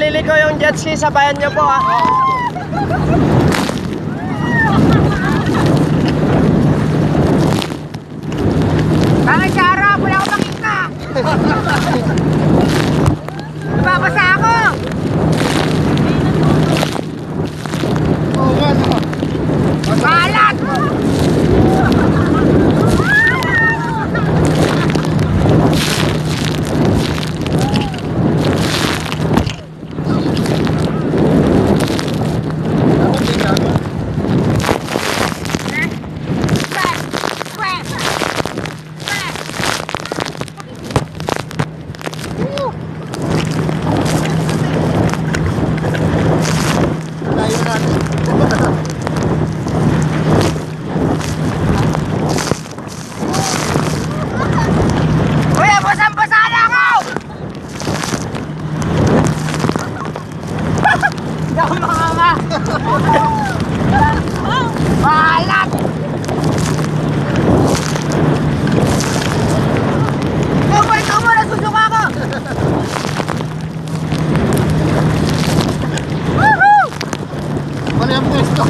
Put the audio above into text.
binili ko yung jet ski, sabayan niyo po ha. Bakit sa harap? Wala akong makita. Babasa ako. Balat! Balat! Ito mo, nasusuka ko! Ano yung pwesto?